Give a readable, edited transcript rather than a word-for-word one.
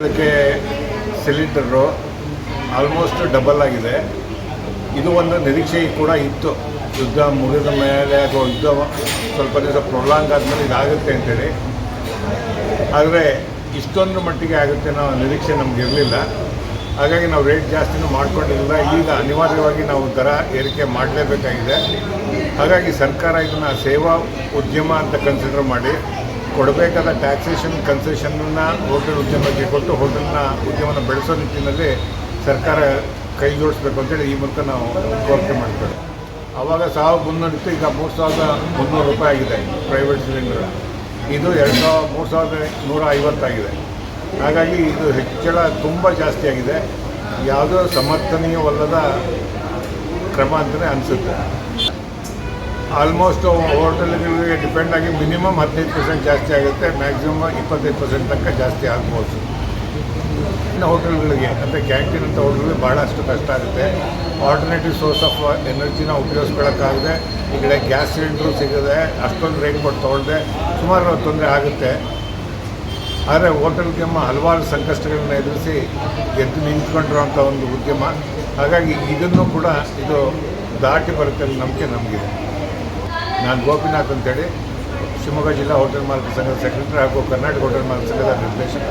ಅದಕ್ಕೆ cylinder almost double ಆಗಿದೆ. ಇದು ಒಂದು ನಿರೀಕ್ಷೆ ಕೂಡ ಇತ್ತು, ಯುದ್ಧ ಮುಗಿದ ಮೇಲೆ ಅಥವಾ ಯುದ್ಧ ಸ್ವಲ್ಪ ದಿವಸ ಪ್ರೊಲಾಂಗ್ ಆದಮೇಲೆ ಇದಾಗುತ್ತೆ ಅಂತೇಳಿ. ಆದರೆ ಇಷ್ಟೊಂದು ಮಟ್ಟಿಗೆ ಆಗುತ್ತೆ ಅನ್ನೋ ನಿರೀಕ್ಷೆ ನಮಗಿರಲಿಲ್ಲ. ಹಾಗಾಗಿ ನಾವು ರೇಟ್ ಜಾಸ್ತಿನೂ ಮಾಡ್ಕೊಂಡಿಲ್ಲ. ಈಗ ಅನಿವಾರ್ಯವಾಗಿ ನಾವು ದರ ಏರಿಕೆ ಮಾಡಲೇಬೇಕಾಗಿದೆ. ಹಾಗಾಗಿ ಸರ್ಕಾರ ಇದನ್ನು ಸೇವಾ ಉದ್ಯಮ ಅಂತ ಕನ್ಸಿಡರ್ ಮಾಡಿ ಕೊಡಬೇಕಾದ ಟ್ಯಾಕ್ಸೇಷನ್ ಕನ್ಸೆಷನ್ನ ಹೋಟೆಲ್ ಉದ್ಯಮಕ್ಕೆ ಕೊಟ್ಟು ಹೋಟೆಲ್ನ ಉದ್ಯಮನ ಬೆಳೆಸೋ ನಿಟ್ಟಿನಲ್ಲಿ ಸರ್ಕಾರ ಕೈ ಜೋಡಿಸ್ಬೇಕು ಅಂತೇಳಿ ಈ ಮೂಲಕ ನಾವು ಕೋರಿಕೆ ಮಾಡ್ತೇವೆ. ಆವಾಗ 1300 ಇತ್ತು, ಈಗ 3300 ರೂಪಾಯಿ ಆಗಿದೆ ಪ್ರೈವೇಟ್ ಸಿಲಿಂಡರ್. ಇದು 3150 ಆಗಿದೆ. ಹಾಗಾಗಿ ಇದು ಹೆಚ್ಚಳ ತುಂಬ ಜಾಸ್ತಿ ಆಗಿದೆ. ಯಾವುದೋ ಸಮರ್ಥನೀಯವಲ್ಲದ ಕ್ರಮ ಅಂತಲೇ ಅನಿಸುತ್ತೆ. ಆಲ್ಮೋಸ್ಟ್ ಹೋಟೆಲ್ಗಳಿಗೆ ಡಿಪೆಂಡ್ ಆಗಿ ಮಿನಿಮಮ್ 15% ಜಾಸ್ತಿ ಆಗುತ್ತೆ, ಮ್ಯಾಕ್ಸಿಮಮ್ 25% ತನಕ ಜಾಸ್ತಿ ಆಗ್ಬೋದು. ಇನ್ನು ಹೋಟೆಲ್ಗಳಿಗೆ ಅಂದರೆ ಕ್ಯಾಂಟೀನ್ ಅಂತ ಹೋಟೆಲ್ಗೆ ಭಾಳಷ್ಟು ಕಷ್ಟ ಆಗುತ್ತೆ. ಆಲ್ಟರ್ನೇಟಿವ್ ಸೋರ್ಸ್ ಆಫ್ ಎನರ್ಜಿನ ಉಪಯೋಗಿಸ್ಕೊಳ್ಳೋಕ್ಕಾಗದೆ, ಈ ಕಡೆ ಗ್ಯಾಸ್ ಸಿಲಿಂಡ್ರು ಸಿಗದೆ, ಅಷ್ಟೊಂದು ರೇಟ್ ಕೊಟ್ಟು ತೊಗೊಳ್ದೆ ಸುಮಾರು ತೊಂದರೆ ಆಗುತ್ತೆ. ಆದರೆ ಹೋಟೆಲ್ ಉದ್ಯಮ ಹಲವಾರು ಸಂಕಷ್ಟಗಳನ್ನ ಎದುರಿಸಿ ಎದ್ದು ನಿಂತ್ಕೊಂಡಿರೋಂಥ ಒಂದು ಉದ್ಯಮ. ಹಾಗಾಗಿ ಇದನ್ನು ಕೂಡ ಇದು ದಾಟಿ ಬರುತ್ತೆ ಅನ್ನೋ ನಂಬಿಕೆ ನಮಗಿದೆ. ನಾನು ಗೋಪಿನಾಥ್ ಅಂತೇಳಿ ಶಿವಮೊಗ್ಗ ಜಿಲ್ಲಾ ಹೋಟೆಲ್ ಮಾಲೀಕರ ಸಂಘದ ಸೆಕ್ರೆಟರಿ ಹಾಗೂ ಕರ್ನಾಟಕ ಹೋಟೆಲ್ ಮಾಲೀಕರ ಸಂಘದ ನಿರ್ದೇಶಕ.